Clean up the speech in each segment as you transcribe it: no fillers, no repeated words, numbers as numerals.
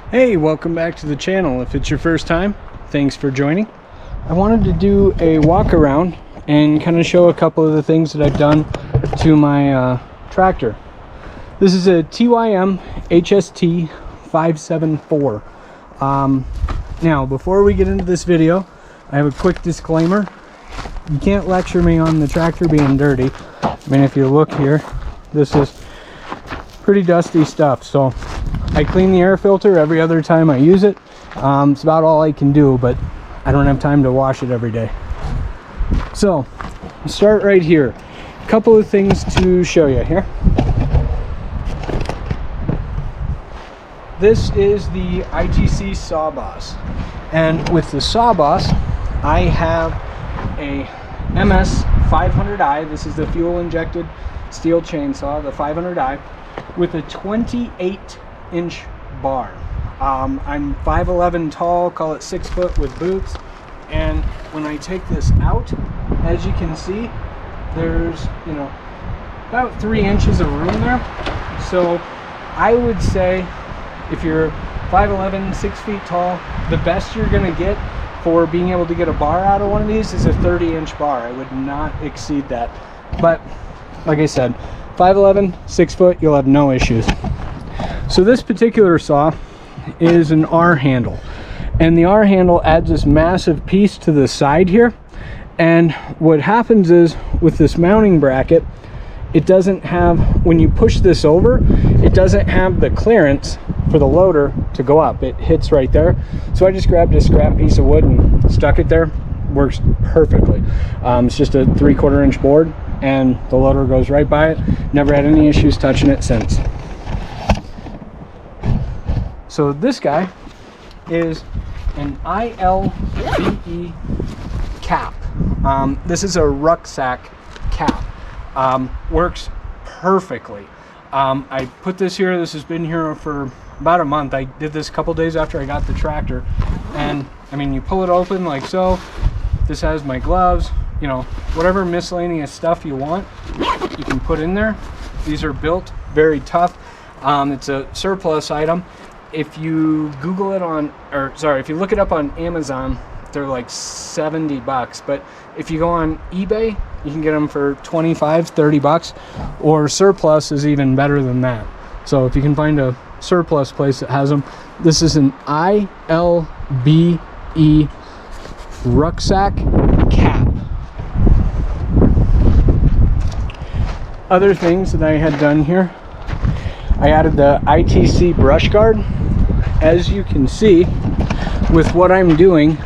Hey, welcome back to the channel. If it's your first time, thanks for joining. I wanted to do a walk around and kind of show a couple of the things that I've done to my tractor. This is a TYM HST 574. Now, before we get into this video, I have a quick disclaimer. You can't lecture me on the tractor being dirty. I mean, if you look here, this is pretty dusty stuff. So I clean the air filter every other time I use it. It's about all I can do, but I don't have time to wash it every day. So I'll start right here. A couple of things to show you here. This is the ITC Sawboss, and with the Sawboss I have a MS 500i. This is the fuel injected steel chainsaw, the 500i, with a 28-inch bar. I'm 5'11" tall, call it 6 foot with boots, and when I take this out, as you can see, there's about 3 inches of room there. So I would say if you're 5'11", 6 feet tall, the best you're gonna get for being able to get a bar out of one of these is a 30-inch bar. I would not exceed that. But like I said, 5'11", 6 foot, you'll have no issues. So this particular saw is an R handle, and the R handle adds this massive piece to the side here. And what happens is, with this mounting bracket, it doesn't have, when you push this over, it doesn't have the clearance for the loader to go up. It hits right there. So I just grabbed a scrap piece of wood and stuck it there. Works perfectly. It's just a 3/4 inch board, and the loader goes right by it. Never had any issues touching it since. So this guy is an ILBE cap. This is a rucksack cap. Works perfectly. I put this here. This has been here for about a month. I did this a couple days after I got the tractor, and I mean, you pull it open like so. This has my gloves, whatever miscellaneous stuff you want, you can put in there. These are built very tough. It's a surplus item. If you Google it if you look it up on Amazon, they're like $70, but if you go on eBay, you can get them for $25, $30, or surplus is even better than that. So if you can find a surplus place that has them, this is an ILBE rucksack cap. Other things that I had done here, I added the ITC brush guard. As you can see, with what I'm doing,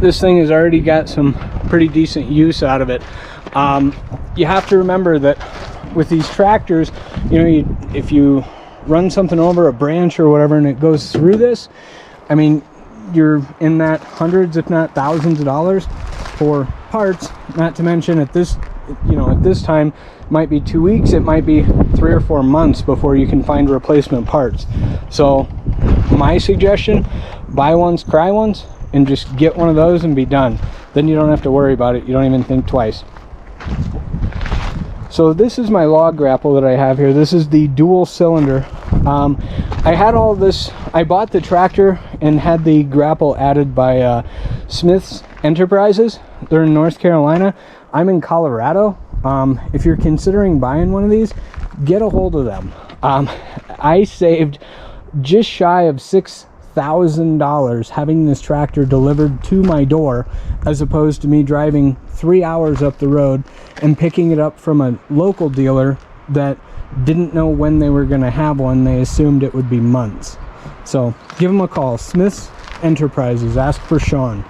this thing has already got some pretty decent use out of it. You have to remember that with these tractors, if you run something over a branch or whatever and it goes through this, I mean, you're in that hundreds if not thousands of dollars for parts. Not to mention at this time, it might be 2 weeks, it might be 3 or 4 months before you can find replacement parts. So my suggestion, buy once, cry once, and just get one of those and be done. Then you don't have to worry about it. You don't even think twice. So this is my log grapple that I have here. This is the dual cylinder. I had all this, I bought the tractor and had the grapple added by Smith's Enterprises. They're in North Carolina. I'm in Colorado. If you're considering buying one of these, get a hold of them. I saved just shy of $6,000 having this tractor delivered to my door, as opposed to me driving 3 hours up the road and picking it up from a local dealer that didn't know when they were going to have one. They assumed it would be months. So give them a call, Smith's Enterprises, ask for Sean.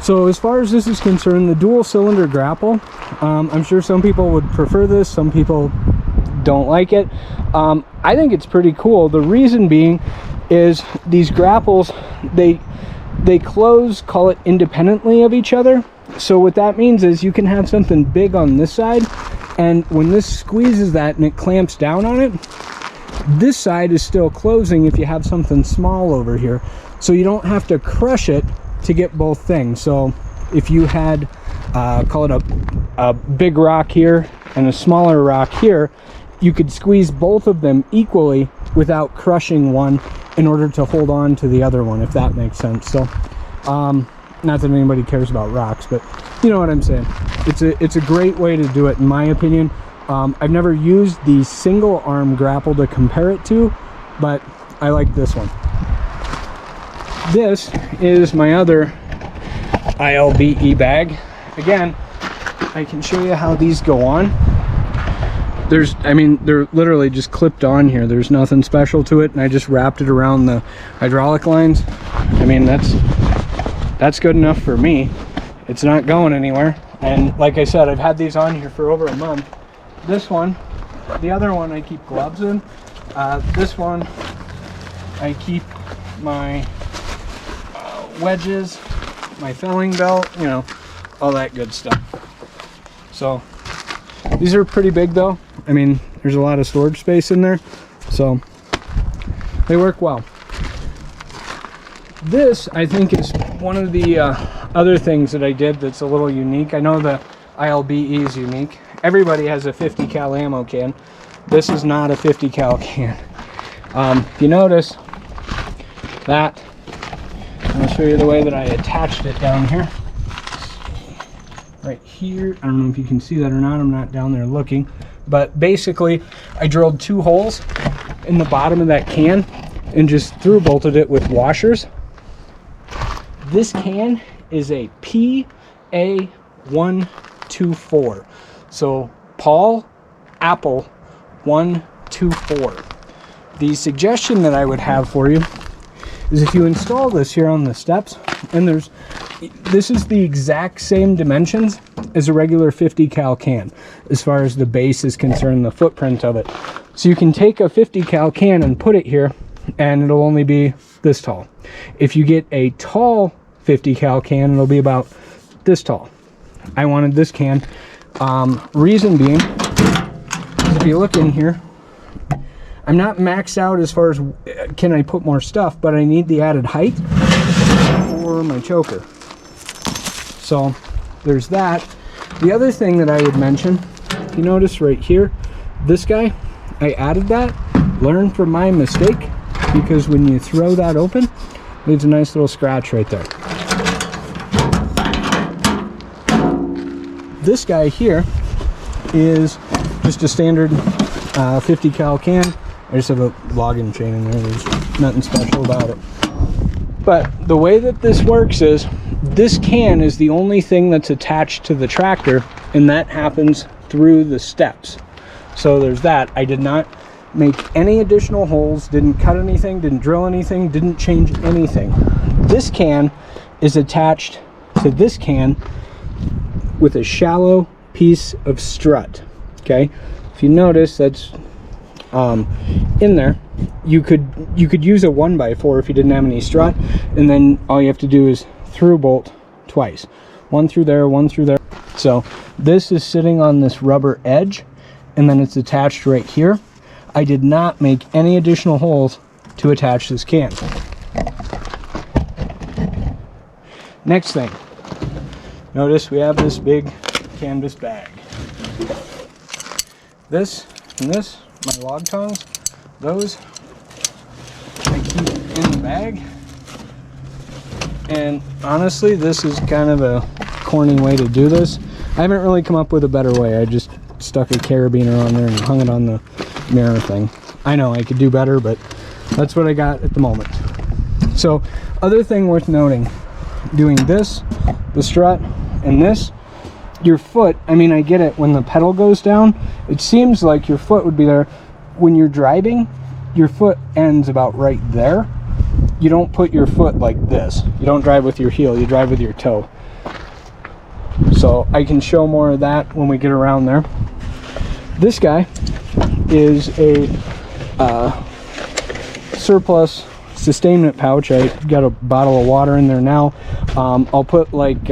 So as far as this is concerned, the dual cylinder grapple, I'm sure some people would prefer this, some people don't like it. I think it's pretty cool. The reason being is these grapples, they close, call it, independently of each other. So what that means is you can have something big on this side, and when this squeezes that and it clamps down on it, this side is still closing if you have something small over here. So you don't have to crush it to get both things. So if you had call it a big rock here and a smaller rock here, you could squeeze both of them equally without crushing one in order to hold on to the other one, if that makes sense. So not that anybody cares about rocks, but you know what I'm saying. It's a great way to do it, in my opinion. I've never used the single arm grapple to compare it to, but I like this one. This is my other ILBE bag. Again, I can show you how these go on. I mean, they're literally just clipped on here. There's nothing special to it, and I just wrapped it around the hydraulic lines. I mean, that's good enough for me. It's not going anywhere. And like I said, I've had these on here for over a month. This one, the other one I keep gloves in. This one, I keep my wedges, my felling belt, you know, all that good stuff. So these are pretty big though. I mean, there's a lot of storage space in there, so they work well. This, I think, is one of the other things that I did that's a little unique. I know the ILBE is unique. Everybody has a 50 cal ammo can. This is not a 50 cal can. If you notice that, I'll show you the way that I attached it down here. Right here, I don't know if you can see that or not, I'm not down there looking, but basically I drilled 2 holes in the bottom of that can and just through bolted it with washers. This can is a PA124, so Paul Apple 124. The suggestion that I would have for you is if you install this here on the steps, and this is the exact same dimensions as a regular 50 cal can as far as the base is concerned, the footprint of it. So you can take a 50 cal can and put it here and it'll only be this tall. If you get a tall 50 cal can, it'll be about this tall. I wanted this can. Reason being, if you look in here, I'm not maxed out as far as can I put more stuff, but I need the added height for my choker. So there's that. The other thing that I would mention, if you notice right here, this guy, I added that, learn from my mistake, because when you throw that open, it leaves a nice little scratch right there. This guy here is just a standard 50 cal can. I just have a login chain in there. There's nothing special about it. But the way that this works is this can is the only thing that's attached to the tractor, and that happens through the steps. So there's that. I did not make any additional holes, didn't cut anything, didn't drill anything, didn't change anything. This can is attached to this can with a shallow piece of strut. Okay, if you notice, that's in there. You could use a 1x4 if you didn't have any strut, and then all you have to do is through bolt twice, one through there, one through there. So this is sitting on this rubber edge, and then it's attached right here. I did not make any additional holes to attach this can. Next thing, notice we have this big canvas bag. This and this, my log tongs, those I keep in the bag. And honestly, this is kind of a corny way to do this. I haven't really come up with a better way. I just stuck a carabiner on there and hung it on the mirror thing. I know I could do better, but that's what I got at the moment. So, other thing worth noting, doing this, the strut, and this, your foot, I mean, I get it, when the pedal goes down, it seems like your foot would be there. When you're driving, your foot ends about right there. You don't put your foot like this. You don't drive with your heel, you drive with your toe. So I can show more of that when we get around there. This guy is a surplus sustainment pouch. I got a bottle of water in there now. I'll put like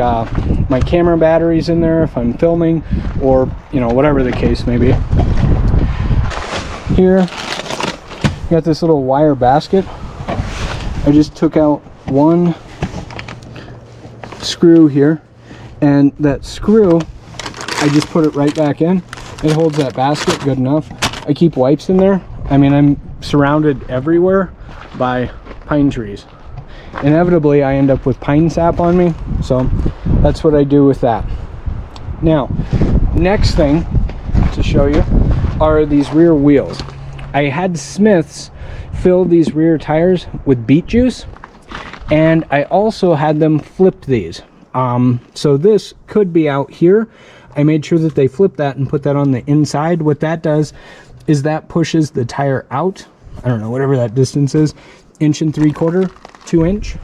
my camera batteries in there if I'm filming, or you know, whatever the case may be. Here, got this little wire basket. I just took out one screw here, and that screw, I just put it right back in. It holds that basket good enough. I keep wipes in there. I mean, I'm surrounded everywhere by pine trees. Inevitably, I end up with pine sap on me, so that's what I do with that. Now, next thing to show you are these rear wheels. I had Smiths fill these rear tires with beet juice, and I also had them flip these. So this could be out here. I made sure that they flip that and put that on the inside. What that does is that pushes the tire out, I don't know, whatever that distance is, 1 3/4, 2 inch.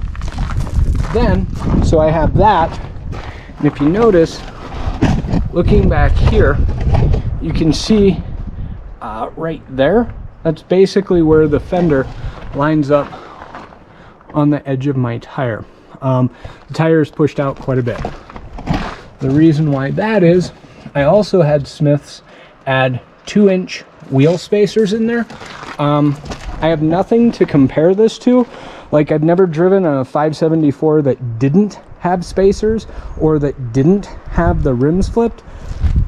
Then, so I have that, and if you notice, looking back here, you can see right there, that's basically where the fender lines up on the edge of my tire. The tire is pushed out quite a bit. The reason why that is, I also had Smiths add 2-inch wheel spacers in there. I have nothing to compare this to. Like, I've never driven a 574 that didn't have spacers or that didn't have the rims flipped,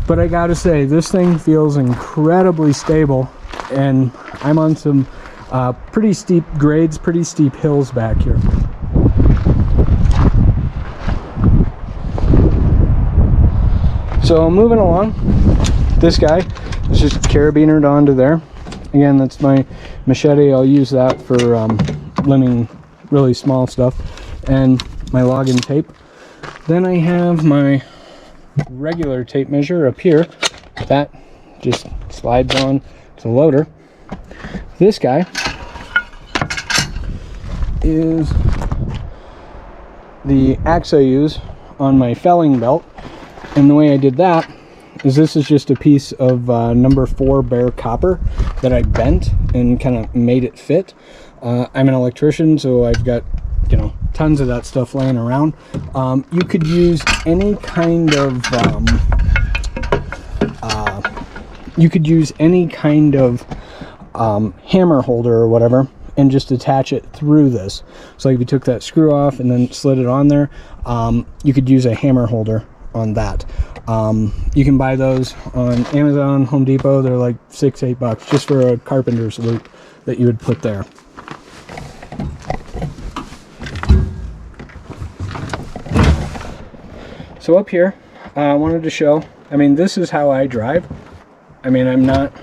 but I gotta say, this thing feels incredibly stable, and I'm on some pretty steep grades, pretty steep hills back here. So moving along, this guy is just carabinered onto there. Again, that's my machete. I'll use that for limbing really small stuff, and my login tape. Then I have my regular tape measure up here. That just slides on to the loader. This guy is the axe I use on my felling belt, and the way I did that is this is just a piece of number 4 bare copper that I bent and kind of made it fit. I'm an electrician, so I've got, you know, tons of that stuff laying around. You could use any kind of hammer holder or whatever, and just attach it through this. So if you took that screw off and then slid it on there, you could use a hammer holder on that. You can buy those on Amazon, Home Depot. They're like $6-8 just for a carpenter's loop that you would put there. So up here, I wanted to show, I mean, this is how I drive. I mean, I'm not,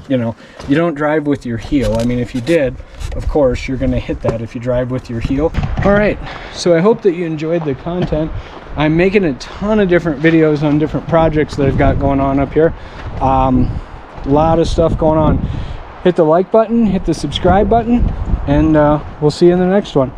you know, you don't drive with your heel. I mean, if you did, of course, you're going to hit that if you drive with your heel. All right, so I hope that you enjoyed the content. I'm making a ton of different videos on different projects that I've got going on up here. A lot of stuff going on. Hit the like button, hit the subscribe button, and we'll see you in the next one.